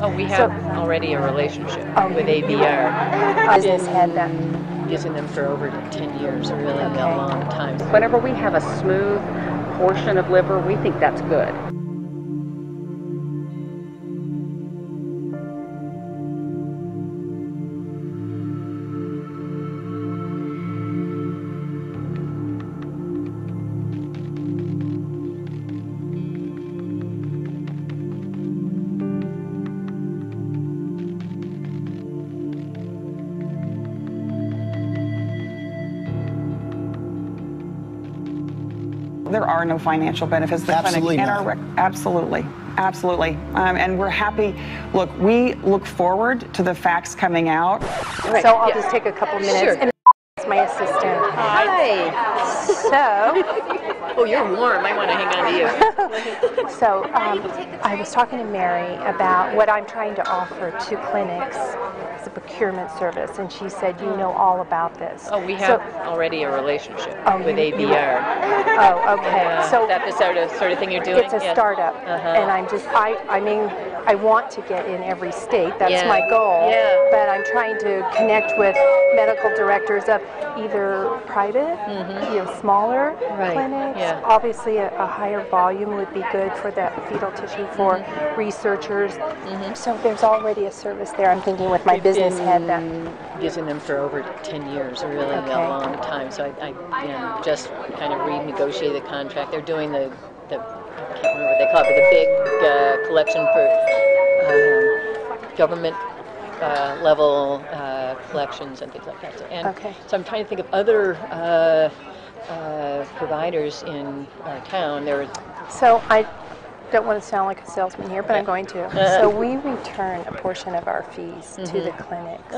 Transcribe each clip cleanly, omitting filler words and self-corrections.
Oh, we have already a relationship with ABR. Business head that. Using them for over 10 years, really a long time. Whenever we have a smooth portion of liver, we think that's good. There are no financial benefits to the Absolutely clinic. not. Absolutely. And we're happy. Look, we look forward to the facts coming out. Right. So I'll just take a couple minutes. Sure. And my assistant. Hi. So, Oh, you're warm. I want to hang on to you. so I was talking to Mary about what I'm trying to offer to clinics as a procurement service, and she said, you know all about this. Oh, we have already a relationship with ABR. Oh, okay. Is that the sort of thing you're doing? It's a startup, and I want to get in every state. That's my goal. Yeah. But I'm trying to connect with medical directors of either private, smaller clinics. Yeah. Obviously, a higher volume would be good for that fetal tissue for researchers. So there's already a service there. I'm thinking with my business head that. Using them for over 10 years, really a long time. So I just kind of renegotiated the contract. They're doing the I can't remember what they call it, but the big collection for government level collections and things like that. So I'm trying to think of other providers in our town. So I don't want to sound like a salesman here, but I'm going to. So we return a portion of our fees to the clinics.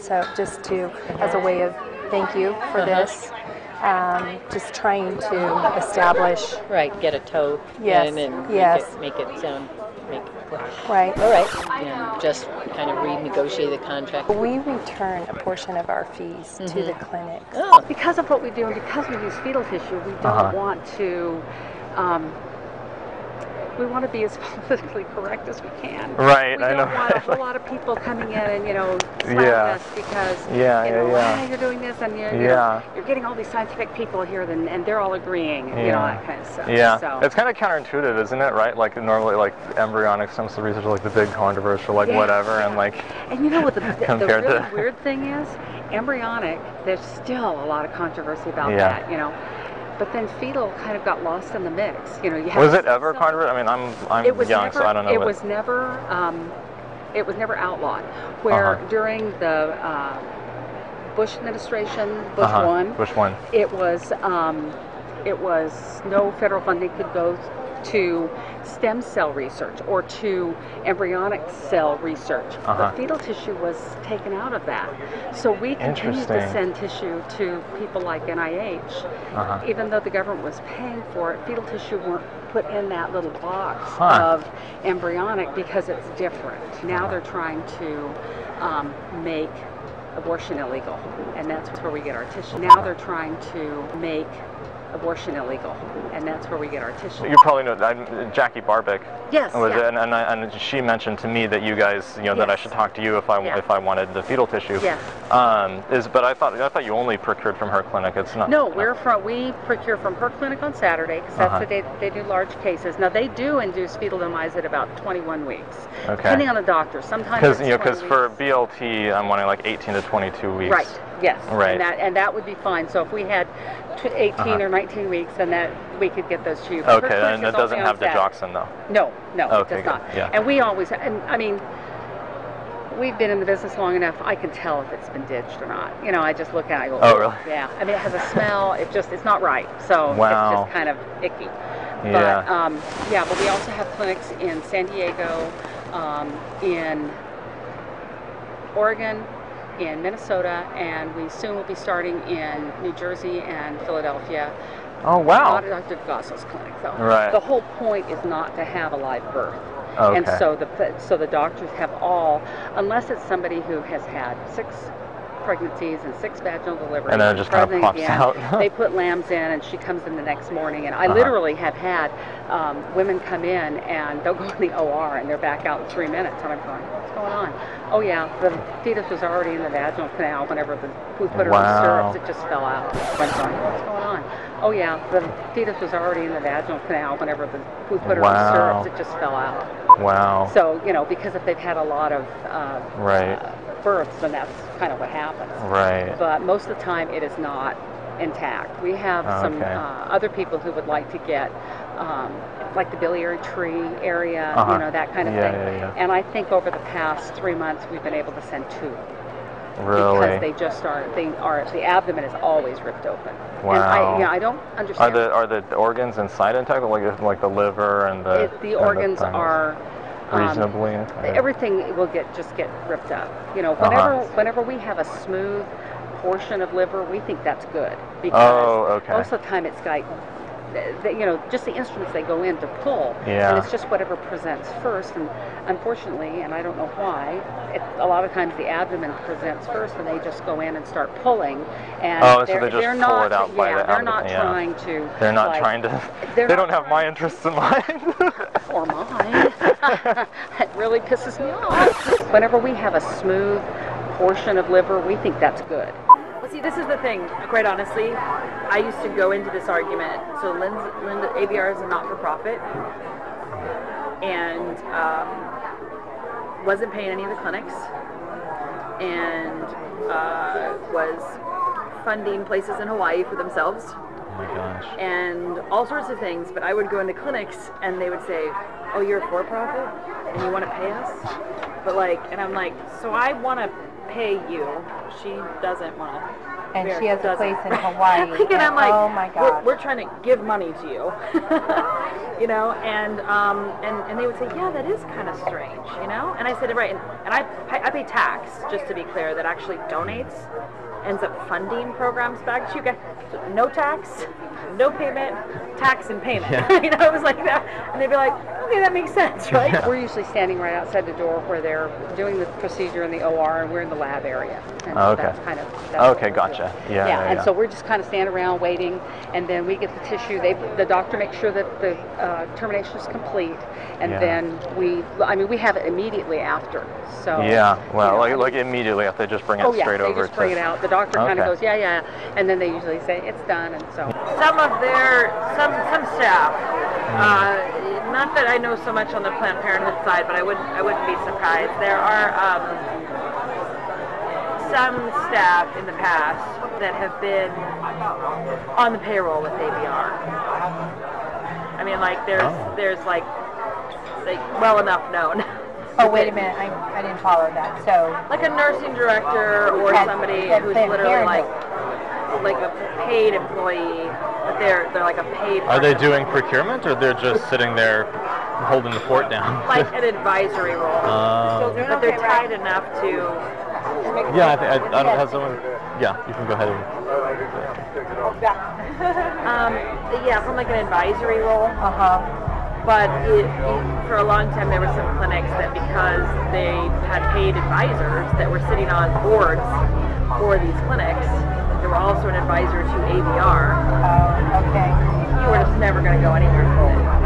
So just as a way of thank you for this. Just trying to establish. Right, get a toe in and make it sound. Right. All right. And just kind of renegotiate the contract. We return a portion of our fees to the clinics. Because of what we do and because we use fetal tissue, we don't want to. We want to be as politically correct as we can. Right, we I know. don't want a whole lot of people coming in and slapping us because you're doing this and you're getting all these scientific people here and they're all agreeing, that kind of stuff. Yeah, so. It's kind of counterintuitive, isn't it? Right, like normally, like embryonic stem cell research, like the big controversial, like whatever, and like. And you know what the really weird thing is? Embryonic, there's still a lot of controversy about that. But then fetal kind of got lost in the mix. Was it ever controversial? I mean, I'm young, so I don't know. It was never outlawed. Where during the Bush administration, Bush one, it was no federal funding could go to stem cell research or to embryonic cell research. But fetal tissue was taken out of that. So we continued to send tissue to people like NIH. Even though the government was paying for it, fetal tissue weren't put in that little box of embryonic because it's different. Now they're trying to make abortion illegal, and that's where we get our tissue. Now they're trying to make abortion illegal, and that's where we get our tissue. You probably know Jackie Barbic. Yes. And she mentioned to me that you guys, that I should talk to you if I wanted the fetal tissue. Yes. But I thought you only procured from her clinic. It's not. No, we procure from her clinic on Saturday because that's the day that they do large cases. Now they do induce fetal demise at about 21 weeks, depending on the doctor. Sometimes because for BLT, I'm wanting like 18 to 22 weeks. Right. Yes. Right. And that would be fine. So if we had 18 or 19 weeks, then that we could get those to you. Okay, and it doesn't have digoxin though. No, okay, it does not. Yeah. And we always, we've been in the business long enough. I can tell if it's been ditched or not. I just look at it. I go, oh, really? Yeah. I mean, it has a smell. It's not right. So it's just kind of icky. Yeah. But we also have clinics in San Diego, in Oregon, in Minnesota, and we soon will be starting in New Jersey and Philadelphia. Oh, wow. Not at Dr. Gossel's clinic, though. Right. The whole point is not to have a live birth. Okay. And so the doctors have all, unless it's somebody who has had 6 pregnancies and 6 vaginal deliveries. And then it just kind of pregnant pops again. out. They put lambs in, and she comes in the next morning. And I literally have had women come in, and they'll go in the OR, and they're back out in 3 minutes. And I'm going, what's going on? Oh, yeah, the fetus was already in the vaginal canal whenever we put her on stirrups. It just fell out. I'm going, what's going on? Oh, yeah, the fetus was already in the vaginal canal whenever we put her on stirrups. It just fell out. Wow. So, you know, because if they've had a lot of births, then that's kind of what happens. Right. But most of the time, it is not intact. We have some other people who would like to get like the biliary tree area, you know, that kind of thing. And I think over the past 3 months, we've been able to send 2. Really? Because they just aren't. The abdomen is always ripped open. Wow. And I don't understand. Are the organs inside intact, like the liver and the organs are reasonably? Everything will just get ripped up. You know, whenever we have a smooth portion of liver, we think that's good because most of the time it's like, you know, just the instruments they go in to pull, and it's just whatever presents first. And unfortunately, and I don't know why, a lot of times the abdomen presents first, and they just go in and start pulling. And so they just pull it out by the abdomen. They're not trying to. They're not trying to. They don't have my interests in mind. Or mine. It really pisses me off. Whenever we have a smooth portion of liver, we think that's good. Well, see, this is the thing, quite honestly. I used to go into this argument. So Linda ABR is a not-for-profit and wasn't paying any of the clinics and was funding places in Hawaii for themselves. Oh my gosh. And all sorts of things. But I would go into clinics and they would say, oh, you're a for-profit and you want to pay us? But like, and I'm like, so I want to pay you. She doesn't want to. And she has a place in Hawaii. And I'm like, oh my God, we're trying to give money to you, you know, and they would say, yeah, that is kind of strange, you know. And I said, right, and I pay tax, just to be clear, that actually donates, ends up funding programs back to you guys. So no tax, no payment, tax and payment. Yeah. You know, it was like that, and they'd be like, okay, that makes sense, right? We're usually standing right outside the door where they're doing the procedure in the OR, and we're in the lab area. And that's kind of Gotcha. Yeah. And so we're just kind of standing around waiting, and then we get the tissue. The doctor makes sure that the termination is complete, and then we have it immediately after. So like immediately after, they just bring it straight over. They just bring it out. The doctor kind of goes, and then they usually say it's done, and so. Some of some staff. Not that I know so much on the Planned Parenthood side, but I wouldn't be surprised. There are some staff in the past that have been on the payroll with ABR. I mean, like there's like well enough known. Oh, wait a minute, I didn't follow that. So like a nursing director or somebody who's literally like a paid employee, but they're like a paid. Are they doing procurement, or they're just sitting there holding the fort down? Like an advisory role. But they're tied enough to. Yeah, I don't have someone. Yeah, you can go ahead and. From like an advisory role. But for a long time, there were some clinics that, because they had paid advisors that were sitting on boards for these clinics, they were also an advisor to ABR. Oh, okay. You were just never going to go anywhere with it.